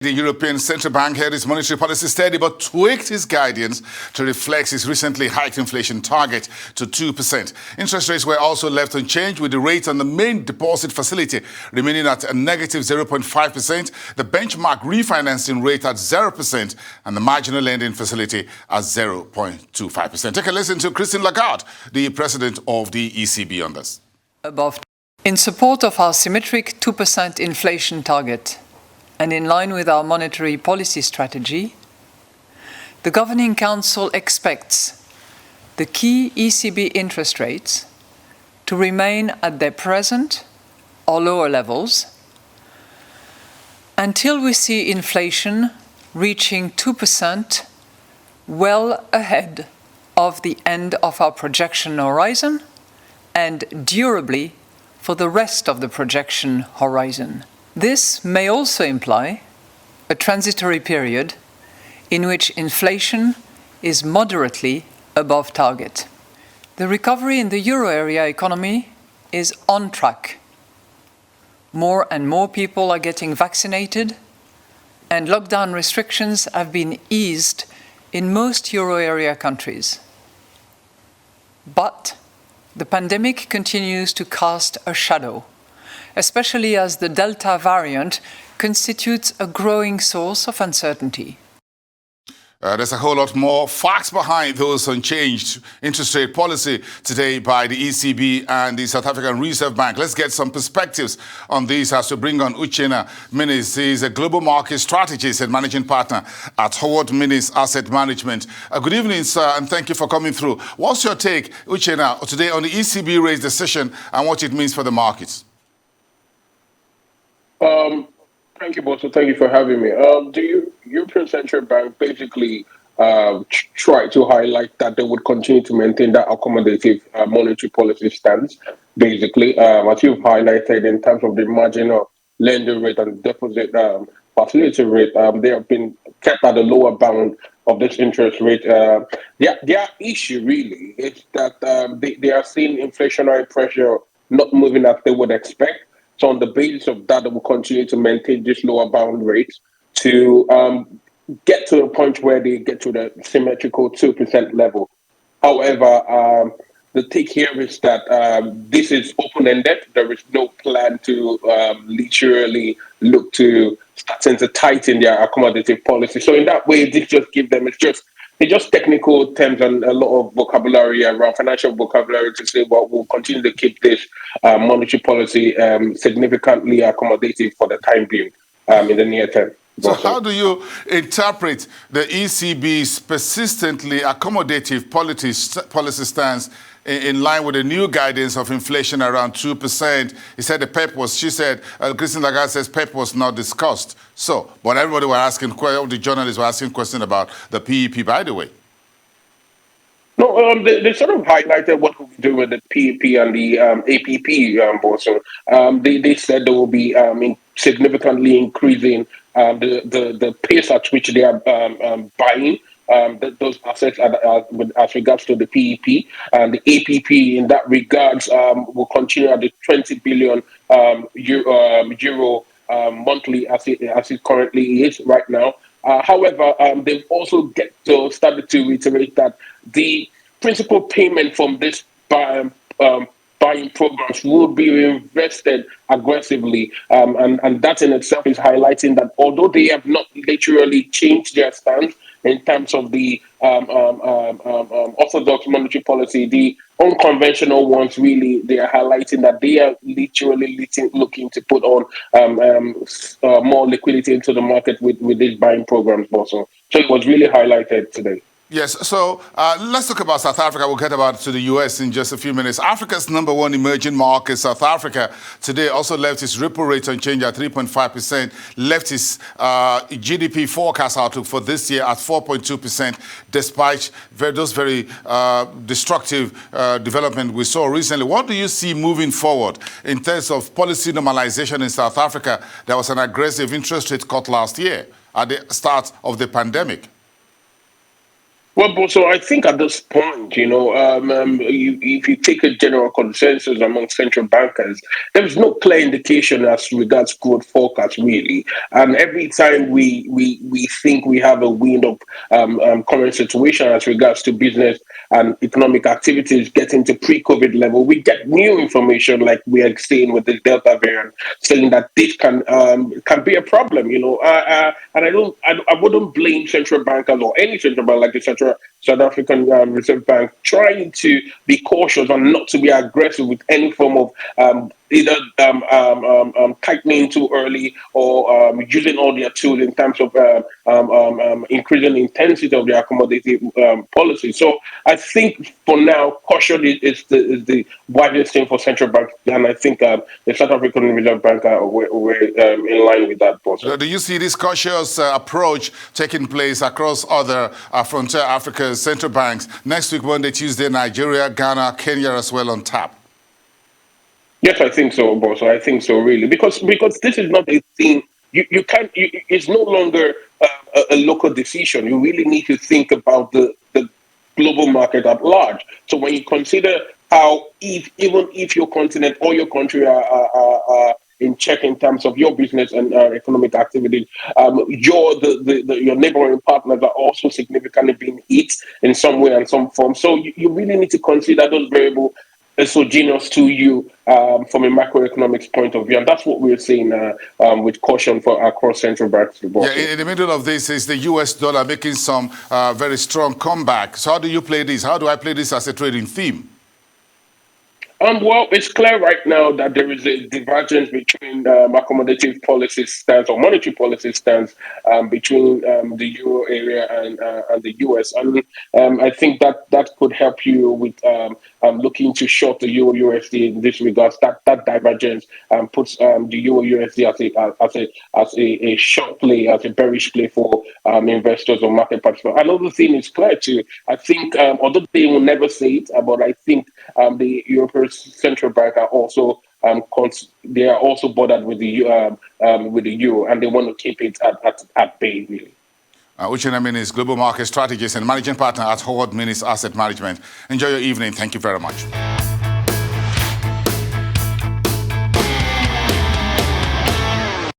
The European Central Bank held its monetary policy steady but tweaked its guidance to reflect its recently hiked inflation target to 2%. Interest rates were also left unchanged, with the rate on the main deposit facility remaining at a negative 0.5%, the benchmark refinancing rate at 0%, and the marginal lending facility at 0.25%. Take a listen to Christine Lagarde, the president of the ECB, on this. In support of our symmetric 2% inflation target, and in line with our monetary policy strategy, the Governing Council expects the key ECB interest rates to remain at their present or lower levels until we see inflation reaching 2%, well ahead of the end of our projection horizon and durably for the rest of the projection horizon. This may also imply a transitory period in which inflation is moderately above target. The recovery in the euro area economy is on track. More and more people are getting vaccinated, and lockdown restrictions have been eased in most euro area countries. But the pandemic continues to cast a shadow, especially as the Delta variant constitutes a growing source of uncertainty. There's a whole lot more facts behind those unchanged interest rate policy today by the ECB and the South African Reserve Bank. Let's get some perspectives on this as we bring on Uchenna Minnis. He's a global market strategist and managing partner at Howard Minnis Asset Management. Good evening, sir, and thank you for coming through. What's your take, Uchenna, today on the ECB rate decision and what it means for the markets? Thank you, Bosso. Thank you for having me. The European Central Bank basically tried to highlight that they would continue to maintain that accommodative monetary policy stance. Basically, as you've highlighted in terms of the marginal lending rate and deposit facility rate, they have been kept at the lower bound of this interest rate. Their issue really is that they are seeing inflationary pressure not moving as they would expect. So on the basis of that, they will continue to maintain this lower bound rate to get to a point where they get to the symmetrical 2% level. However, the take here is that this is open-ended. There is no plan to literally look to starting to tighten their accommodative policy. So in that way, this just gives them, it's just technical terms and a lot of vocabulary around financial vocabulary to say, well, we'll continue to keep this monetary policy significantly accommodative for the time being in the near term. So how do you interpret the ECB's persistently accommodative policy stance in line with the new guidance of inflation around 2%? He said Christine Lagarde says PEP was not discussed. So, but everybody were asking, the journalists were asking questions about the PEP, by the way. No, they sort of highlighted what we'll do with the PEP and the APP also. They said they will be significantly increasing the pace at which they are buying those assets as regards to the PEP, and the APP in that regards will continue at the 20 billion euro monthly as it currently is right now. However, they've also started to reiterate that the principal payment from this buying programs will be reinvested aggressively, and that in itself is highlighting that although they have not literally changed their stance in terms of the orthodox monetary policy, the unconventional ones really, they are highlighting that they are literally looking to put on more liquidity into the market with these buying programs also. So it was really highlighted today. Yes, so let's talk about South Africa. We'll get about to the U.S. in just a few minutes. Africa's number one emerging market, South Africa, today also left its repo rate unchanged at 3.5%, left its GDP forecast outlook for this year at 4.2%, despite those very destructive development we saw recently. What do you see moving forward in terms of policy normalization in South Africa? There was an aggressive interest rate cut last year at the start of the pandemic. Well, but so I think at this point, if you take a general consensus among central bankers, there's no clear indication as regards growth forecast really. And every time we think we have a wind of current situation as regards to business and economic activities getting to pre-COVID level, we get new information like we are seeing with the Delta variant, saying that this can be a problem. And I wouldn't blame central bankers or any central bank like the South African Reserve Bank trying to be cautious and not to be aggressive with any form of either tightening too early or using all their tools in terms of increasing the intensity of their accommodative policy. So I think for now, caution is the wisest thing for central banks, and I think the South African Reserve Bank were in line with that process. So do you see this cautious approach taking place across other frontier Africa's central banks next week, Monday, Tuesday, Nigeria, Ghana, Kenya as well on tap? Yes, I think so, boss. I think so, really, because this is not a thing. You can't. It's no longer a local decision. You really need to think about the global market at large. So when you consider how, even if your continent or your country are in check in terms of your business and economic activity, your neighboring partners are also significantly being hit in some way and some form. So you really need to consider those variables exogenous to you from a macroeconomics point of view, and that's what we're seeing with caution for across central banks. Yeah, in the middle of this is the US dollar making some very strong comeback. So how do you play this? How do I play this as a trading theme? Well, it's clear right now that there is a divergence between accommodative policy stance or monetary policy stance between the euro area and the US, and I think that could help you with looking to short the euro USD in this regards. That divergence puts the euro USD as a short play, as a bearish play for investors or market participants. Another thing is clear too. I think although they will never say it, but I think the European Central Bank are also they are also bothered with the euro, and they want to keep it at bay, really. Uchenna Minnis, global market strategist and managing partner at Howard Minnis Asset Management. Enjoy your evening. Thank you very much.